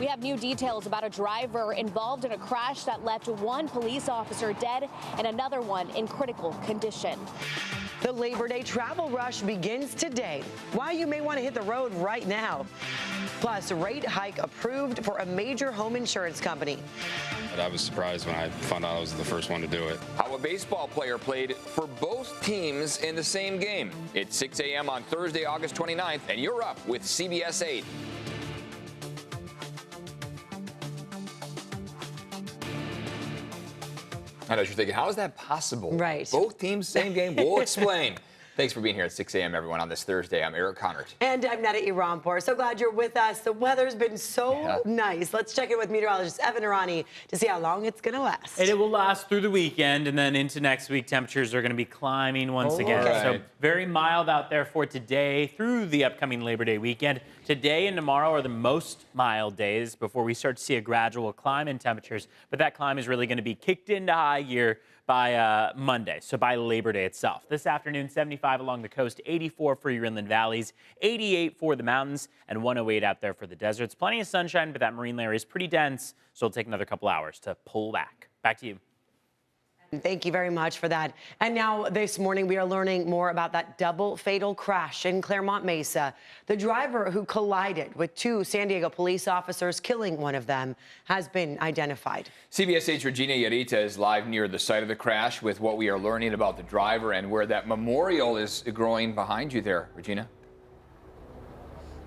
We have new details about a driver involved in a crash that left one police officer dead and another one in critical condition. The Labor Day travel rush begins today. Why you may want to hit the road right now. Plus, rate hike approved for a major home insurance company. I was surprised when I found out I was the first one to do it. How a baseball player played for both teams in the same game. It's 6 a.m. on Thursday, August 29th, and you're up with CBS 8. I know what you're thinking, how is that possible? Right. Both teams, same game. We'll explain. Thanks for being here at 6 a.m., everyone, on this Thursday. I'm Eric Connert. And I'm Netta Iranpour. So glad you're with us. The weather's been so nice. Let's check in with meteorologist Evan Irani to see how long it's going to last. And it will last through the weekend, and then into next week, temperatures are going to be climbing once again. Right. So very mild out there for today through the upcoming Labor Day weekend. Today and tomorrow are the most mild days before we start to see a gradual climb in temperatures. But that climb is really going to be kicked into high gear by Monday, so by Labor Day itself. This afternoon, 75 along the coast, 84 for your inland valleys, 88 for the mountains, and 108 out there for the deserts. Plenty of sunshine, but that marine layer is pretty dense, so it'll take another couple hours to pull back. Back to you. Thank you very much for that. And now this morning we are learning more about that double fatal crash in Mt Mesa. The driver who collided with two San Diego police officers, killing one of them, has been identified. CBS 8's Regina Yarita is live near the site of the crash with what we are learning about the driver and where that memorial is growing behind you there, Regina.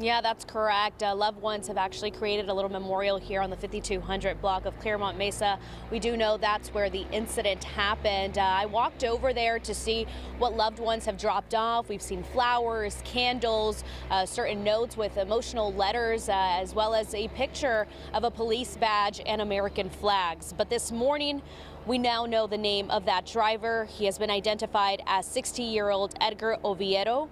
Yeah, that's correct. Loved ones have actually created a little memorial here on the 5200 block of Mt Mesa. We do know that's where the incident happened. I walked over there to see what loved ones have dropped off. We've seen flowers, candles, certain notes with emotional letters, as well as a picture of a police badge and American flags. But this morning, we now know the name of that driver. He has been identified as 60-year-old Edgar Oviedo.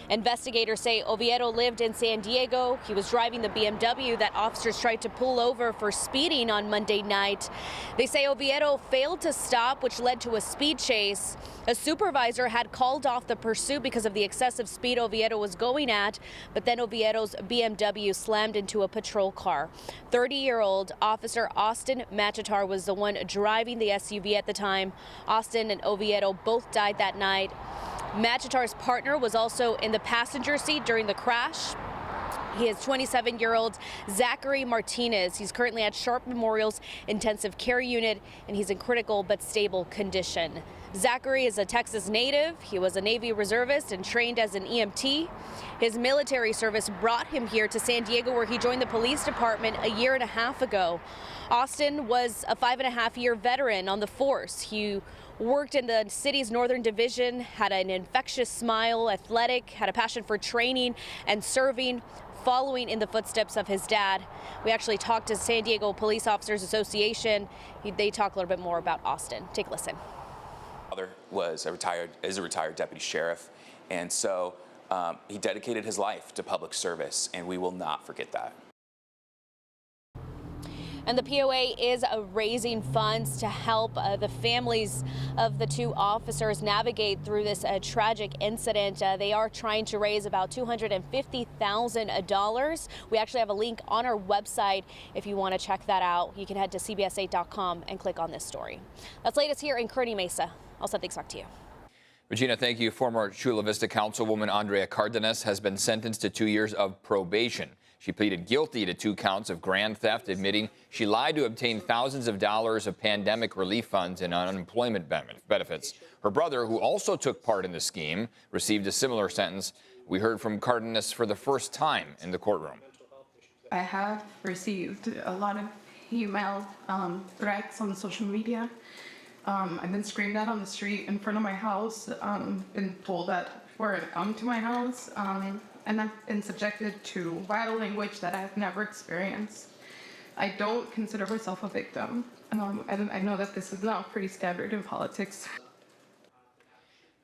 Investigators say Oviedo lived in San Diego. He was driving the BMW that officers tried to pull over for speeding on Monday night. They say Oviedo failed to stop, which led to a speed chase. A supervisor had called off the pursuit because of the excessive speed Oviedo was going at, but then Oviedo's BMW slammed into a patrol car. 30-year-old Officer Austin Machitar was the one driving the SUV at the time. Austin and Oviedo both died that night. Machitar's partner was also in the passenger seat during the crash. He is 27-year-old Zachary Martinez. He's currently at Sharp Memorial's intensive care unit, and he's in critical but stable condition. Zachary is a Texas native. He was a Navy reservist and trained as an EMT. His military service brought him here to San Diego, where he joined the police department a year and a half ago. Austin was a 5.5-year veteran on the force. He worked in the city's Northern Division, had an infectious smile, athletic, had a passion for training and serving, following in the footsteps of his dad. We actually talked to San Diego Police Officers Association. They talk a little bit more about Austin. Take a listen. Father is a retired deputy sheriff, and so he dedicated his life to public service, and we will not forget that. And the POA is raising funds to help the families of the two officers navigate through this tragic incident. They are trying to raise about $250,000. We actually have a link on our website if you want to check that out. You can head to cbs8.com and click on this story. That's latest here in Mt Mesa. I'll send things back to you. Regina, thank you. Former Chula Vista Councilwoman Andrea Cardines has been sentenced to 2 years of probation. She pleaded guilty to 2 counts of grand theft, admitting she lied to obtain thousands of dollars of pandemic relief funds and unemployment benefits. Her brother, who also took part in the scheme, received a similar sentence. We heard from Cardines for the first time in the courtroom. I have received a lot of email threats on social media. I've been screamed at on the street in front of my house, been told that were to come to my house, and I've been subjected to vile language that I have never experienced. I don't consider myself a victim. I know that this is now pretty standard in politics.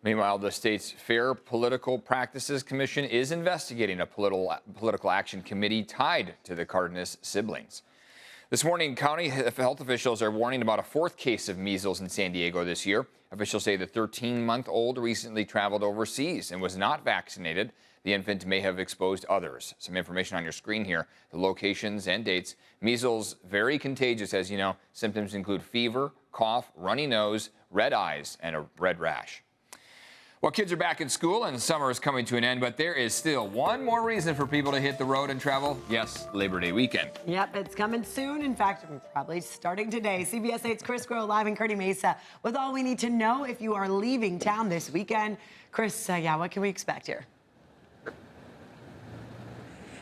Meanwhile, the state's Fair Political Practices Commission is investigating a political action committee tied to the Cardines siblings. This morning, county health officials are warning about a 4th case of measles in San Diego this year. Officials say the 13-month-old recently traveled overseas and was not vaccinated. The infant may have exposed others. Some information on your screen here, the locations and dates. Measles, very contagious, as you know. Symptoms include fever, cough, runny nose, red eyes, and a red rash. Well, kids are back in school and summer is coming to an end, but there is still one more reason for people to hit the road and travel. Yes, Labor Day weekend. Yep, it's coming soon. In fact, probably starting today. CBS 8's Chris Grow live in Mt Mesa with all we need to know if you are leaving town this weekend. Chris, yeah, what can we expect here?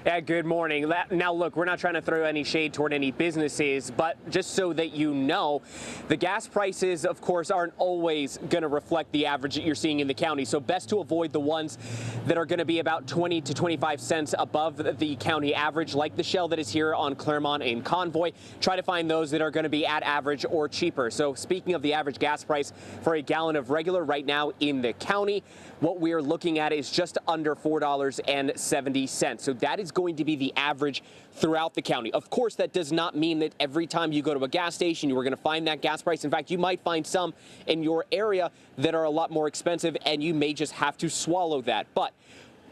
Yeah, good morning. Now, look, we're not trying to throw any shade toward any businesses, but just so that you know, the gas prices, of course, aren't always going to reflect the average that you're seeing in the county. So best to avoid the ones that are going to be about 20 to 25 cents above the county average, like the Shell that is here on Claremont and Convoy. Try to find those that are going to be at average or cheaper. So speaking of the average gas price for a gallon of regular right now in the county, what we're looking at is just under $4.70. So that is going to be the average throughout the county. Of course, that does not mean that every time you go to a gas station, you are going to find that gas price. In fact, you might find some in your area that are a lot more expensive, and you may just have to swallow that. But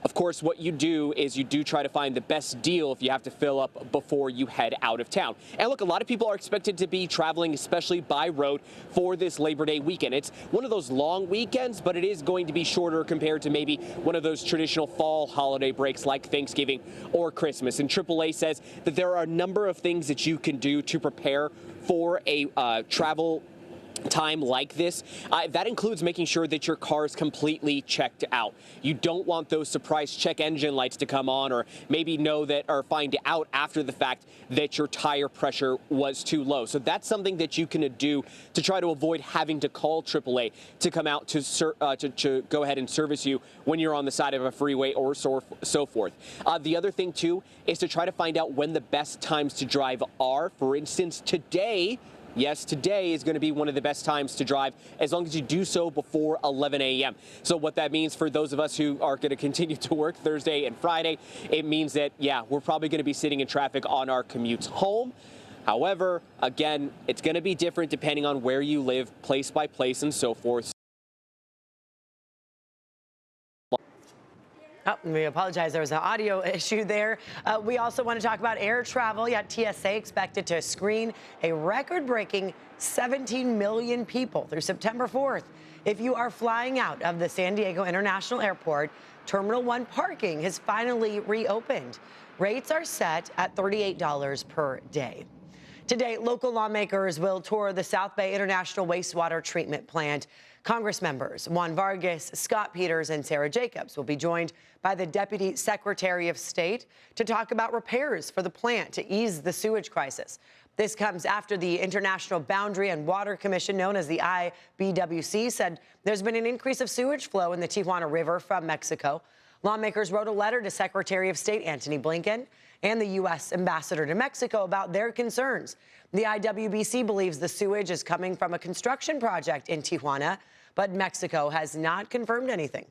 of course, what you do is you do try to find the best deal if you have to fill up before you head out of town. And look, a lot of people are expected to be traveling, especially by road, for this Labor Day weekend. It's one of those long weekends, but it is going to be shorter compared to maybe one of those traditional fall holiday breaks like Thanksgiving or Christmas. And AAA says that there are a number of things that you can do to prepare for a travel time like this. That includes making sure that your car is completely checked out. You don't want those surprise check engine lights to come on, or maybe know that or find out after the fact that your tire pressure was too low. So that's something that you can do to try to avoid having to call AAA to come out to go ahead and service you when you're on the side of a freeway or so forth. The other thing too is to try to find out when the best times to drive are. For instance, today, yes, today is going to be one of the best times to drive as long as you do so before 11 a.m. So what that means for those of us who are going to continue to work Thursday and Friday, it means that, yeah, we're probably going to be sitting in traffic on our commutes home. However, again, it's going to be different depending on where you live, place by place and so forth. Oh, we apologize. There was an audio issue there. We also want to talk about air travel. Yeah, TSA expected to screen a record-breaking 17 million people through September 4th. If you are flying out of the San Diego International Airport, Terminal 1 parking has finally reopened. Rates are set at $38 per day. Today, local lawmakers will tour the South Bay International Wastewater Treatment Plant. Congress members Juan Vargas, Scott Peters, and Sarah Jacobs will be joined by the Deputy Secretary of State to talk about repairs for the plant to ease the sewage crisis. This comes after the International Boundary and Water Commission, known as the IBWC, said there's been an increase of sewage flow in the Tijuana River from Mexico. Lawmakers wrote a letter to Secretary of State Antony Blinken and the U.S. Ambassador to Mexico about their concerns. The IWBC believes the sewage is coming from a construction project in Tijuana, but Mexico has not confirmed anything.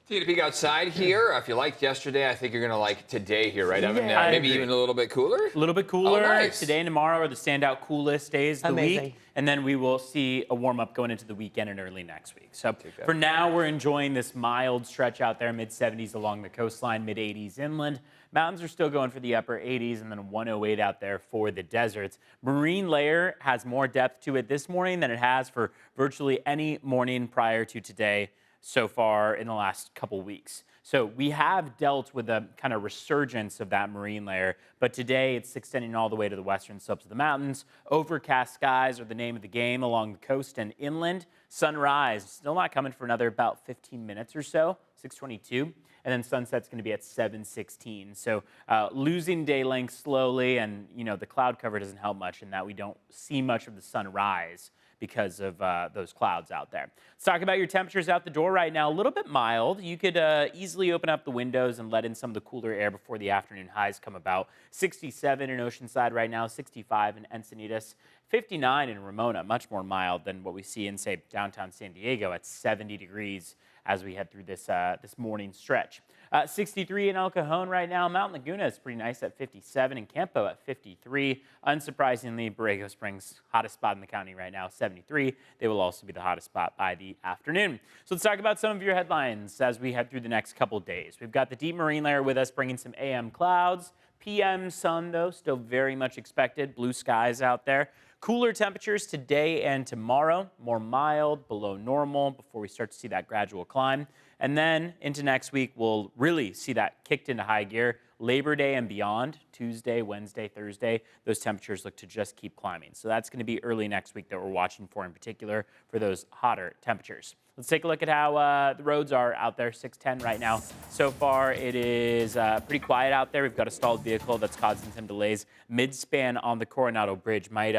Take a peek outside here. If you liked yesterday, I think you're going to like today here, right, Evan? Yeah, Maybe even a little bit cooler? A little bit cooler. Oh, nice. Today and tomorrow are the standout coolest days of the Amazing. week. And then we will see a warm-up going into the weekend and early next week. So for now, we're enjoying this mild stretch out there, mid-70s along the coastline, mid-80s inland. Mountains are still going for the upper 80s, and then 108 out there for the deserts. Marine layer has more depth to it this morning than it has for virtually any morning prior to today so far in the last couple weeks. So we have dealt with a kind of resurgence of that marine layer, but today it's extending all the way to the western slopes of the mountains. Overcast skies are the name of the game along the coast and inland. Sunrise still not coming for another about 15 minutes or so, 6:22. And then sunset's going to be at 7:16. So losing day length slowly, and the cloud cover doesn't help much in that we don't see much of the sunrise because of those clouds out there. Let's talk about your temperatures out the door right now. A little bit mild. You could easily open up the windows and let in some of the cooler air before the afternoon highs come about. 67 in Oceanside right now, 65 in Encinitas, 59 in Ramona, much more mild than what we see in, say, downtown San Diego at 70 degrees as we head through this this morning stretch. 63 in El Cajon right now. Mount Laguna is pretty nice at 57, and Campo at 53. Unsurprisingly, Borrego Springs, hottest spot in the county right now, 73. They will also be the hottest spot by the afternoon. So let's talk about some of your headlines as we head through the next couple days. We've got the deep marine layer with us, bringing some AM clouds. PM sun, though, still very much expected. Blue skies out there. Cooler temperatures today and tomorrow, more mild, below normal, before we start to see that gradual climb. And then into next week, we'll really see that kicked into high gear. Labor Day and beyond, Tuesday, Wednesday, Thursday, those temperatures look to just keep climbing. So that's going to be early next week that we're watching for in particular for those hotter temperatures. Let's take a look at how the roads are out there. 610 right now. So far, it is pretty quiet out there. We've got a stalled vehicle that's causing some delays. Mid-span on the Coronado Bridge might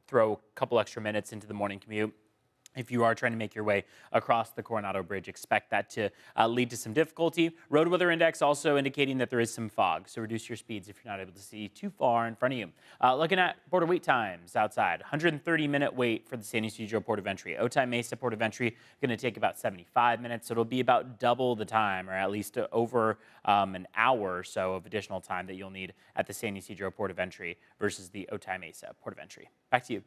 throw a couple extra minutes into the morning commute. If you are trying to make your way across the Coronado Bridge, expect that to lead to some difficulty. Road weather index also indicating that there is some fog, so reduce your speeds if you're not able to see too far in front of you. Looking at border wait times outside, 130-minute wait for the San Ysidro Port of Entry. Mt Mesa Port of Entry going to take about 75 minutes, so it'll be about double the time, or at least over an hour or so of additional time that you'll need at the San Ysidro Port of Entry versus the Mt Mesa Port of Entry. Back to you.